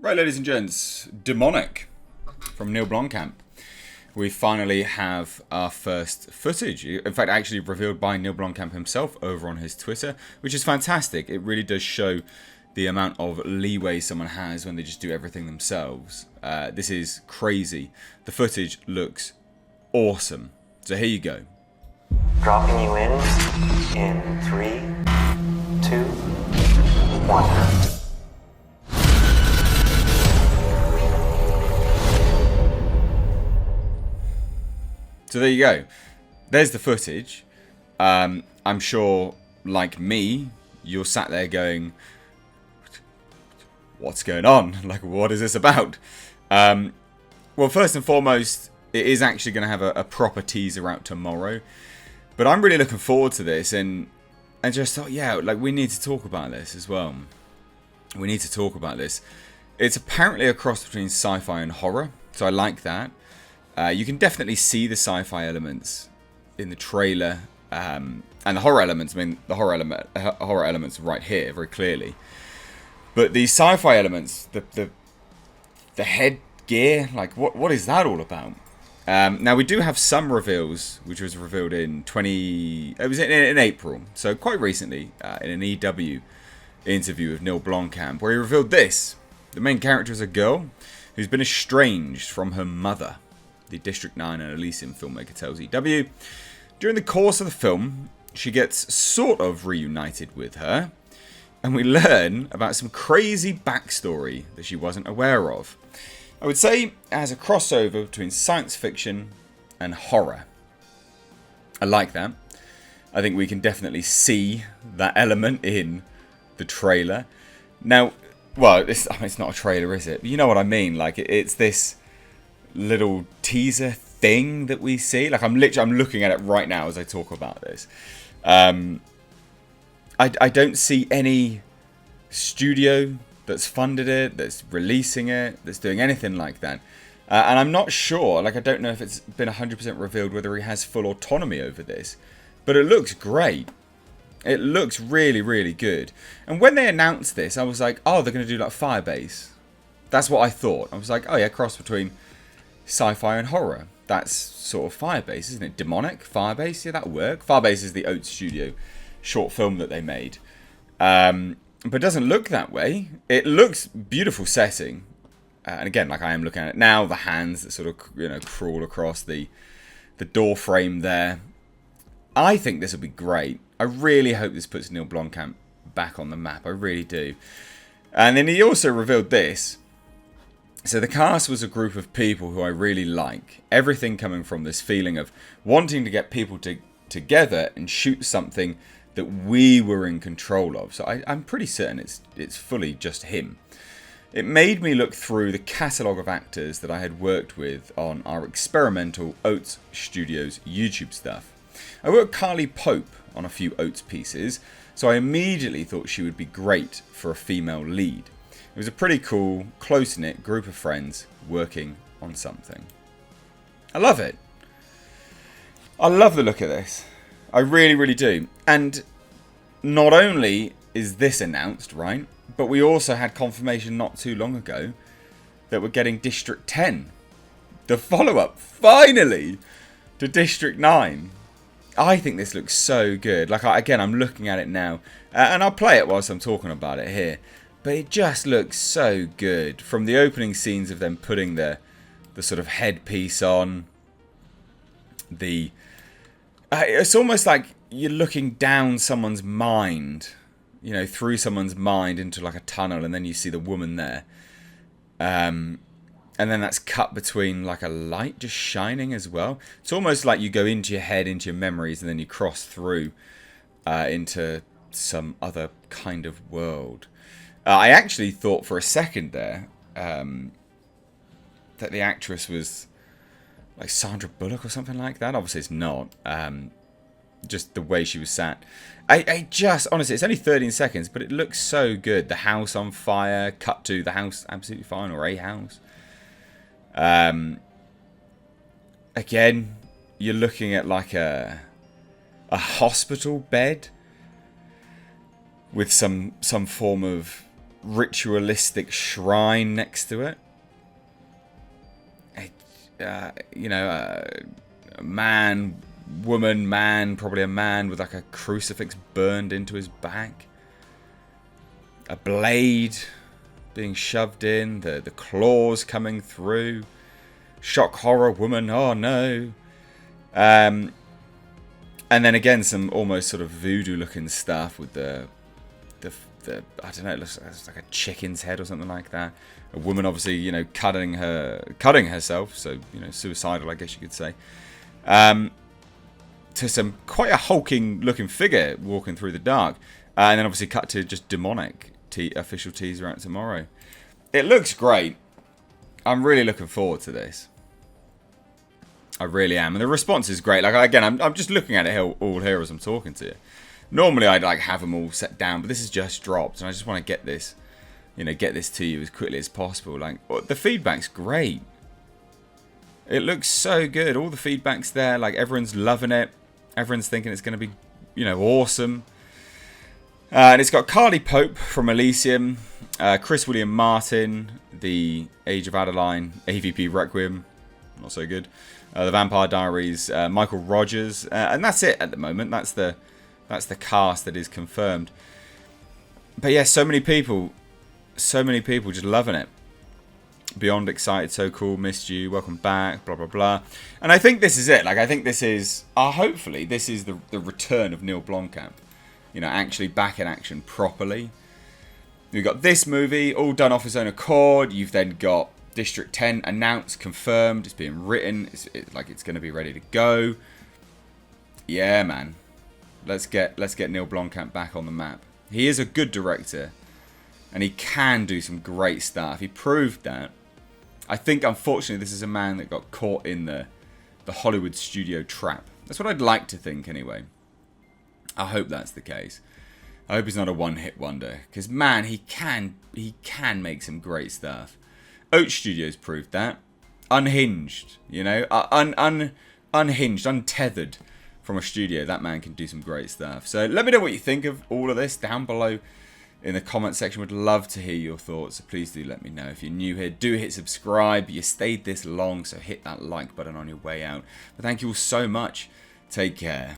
Right, ladies and gents, Demonic from Neill Blomkamp. We finally have our first footage. In fact, actually revealed by Neill Blomkamp himself over on his Twitter, which is fantastic. It really does show the amount of leeway someone has when they just do everything themselves. This is crazy. The footage looks awesome. So here you go. Dropping you in 3, 2, 1. So there you go. There's the footage. I'm sure, like me, you're sat there going, what's going on? Like, what is this about? Well, first and foremost, it is actually going to have a proper teaser out tomorrow. But I'm really looking forward to this, and just thought, yeah, like, we need to talk about this as well. We need to talk about this. It's apparently a cross between sci-fi and horror, so I like that. You can definitely see the sci-fi elements in the trailer, and the horror elements. I mean, the horror elements right here very clearly. But the sci-fi elements, the headgear, like what is that all about? Now we do have some reveals, which was revealed in in April, so quite recently, in an EW interview with Neill Blomkamp, where he revealed this: the main character is a girl who's been estranged from her mother. The District 9 and Elysium filmmaker tells EW. During the course of the film, she gets sort of reunited with her, and we learn about some crazy backstory that she wasn't aware of. I would say it has a crossover between science fiction and horror. I like that. I think we can definitely see that element in the trailer. Now, well, it's not a trailer, is it? But you know what I mean. Like, it's this little teaser thing that we see. Like, I'm looking at it right now as I talk about this. I don't see any studio that's funded it, that's releasing it, that's doing anything like that. And I'm not sure, like, I don't know if it's been 100% revealed whether he has full autonomy over this. But it looks great. It looks really, really good. And when they announced this, I was like, oh, they're going to do like Firebase. That's what I thought. I was like, oh yeah, cross between sci-fi and horror. That's sort of Firebase, isn't it? Demonic? Firebase? Yeah, that'll work. Firebase is the Oats Studio short film that they made. But it doesn't look that way. It looks beautiful setting. And again, like I am looking at it now, the hands that sort of, crawl across the door frame there. I think this will be great. I really hope this puts Neill Blomkamp back on the map. I really do. And then he also revealed this. So the cast was a group of people who I really like. Everything coming from this feeling of wanting to get people together and shoot something that we were in control of. So I'm pretty certain it's fully just him. It made me look through the catalogue of actors that I had worked with on our experimental Oats Studios YouTube stuff. I worked with Carly Pope on a few Oats pieces, so I immediately thought she would be great for a female lead. It was a pretty cool, close-knit group of friends working on something. I love it. I love the look of this. I really, really do. And not only is this announced, right, but we also had confirmation not too long ago that we're getting District 10. The follow-up, finally, to District 9. I think this looks so good. Like, again, I'm looking at it now. And I'll play it whilst I'm talking about it here. But it just looks so good. From the opening scenes of them putting the sort of headpiece on. It's almost like you're looking down someone's mind. Through someone's mind into like a tunnel. And then you see the woman there. And then that's cut between like a light just shining as well. It's almost like you go into your head, into your memories. And then you cross through into some other kind of world. I actually thought for a second there that the actress was like Sandra Bullock or something like that. Obviously it's not. Just the way she was sat. I just, honestly, it's only 13 seconds, but it looks so good. The house on fire, cut to the house absolutely fine, or a house. Again, you're looking at like a hospital bed with some form of ritualistic shrine next to it. A man, woman, man, probably a man with like a crucifix burned into his back. A blade being shoved in, the claws coming through. Shock horror woman, oh no. And then again some almost sort of voodoo looking stuff with the I don't know, it looks like a chicken's head or something like that. A woman obviously, cutting herself, so, suicidal, I guess you could say. To some quite a hulking looking figure walking through the dark. And then obviously cut to just demonic official teaser out tomorrow. It looks great. I'm really looking forward to this. I really am. And the response is great. Like, again, I'm just looking at it all here as I'm talking to you. Normally I'd like have them all set down, but this has just dropped, and I just want to get this, get this to you as quickly as possible. Like, the feedback's great. It looks so good. All the feedback's there. Like, everyone's loving it. Everyone's thinking it's going to be, awesome. And it's got Carly Pope from Elysium, Chris William Martin, the Age of Adeline, AVP Requiem, not so good. The Vampire Diaries, Michael Rogers, and that's it at the moment. That's the cast that is confirmed. But yeah, so many people just loving it. Beyond excited, so cool, missed you, welcome back, blah blah blah. And I think this is it. Like, I think this is hopefully this is the return of Neill Blomkamp. Actually back in action properly. You've got this movie all done off his own accord. You've then got District 10 announced, confirmed. It's being written. It's going to be ready to go. Yeah, man. Let's get Neill Blomkamp back on the map. He is a good director, and he can do some great stuff. He proved that. I think, unfortunately, this is a man that got caught in the Hollywood studio trap. That's what I'd like to think, anyway. I hope that's the case. I hope he's not a one-hit wonder, because man, he can make some great stuff. Oat Studios proved that. Unhinged, unhinged, untethered from a studio. That man can do some great stuff. So let me know what you think of all of this down below in the comment section. Would love to hear your thoughts. So please do let me know. If you're new here, do hit subscribe. You stayed this long, so hit that like button on your way out. But thank you all so much. Take care.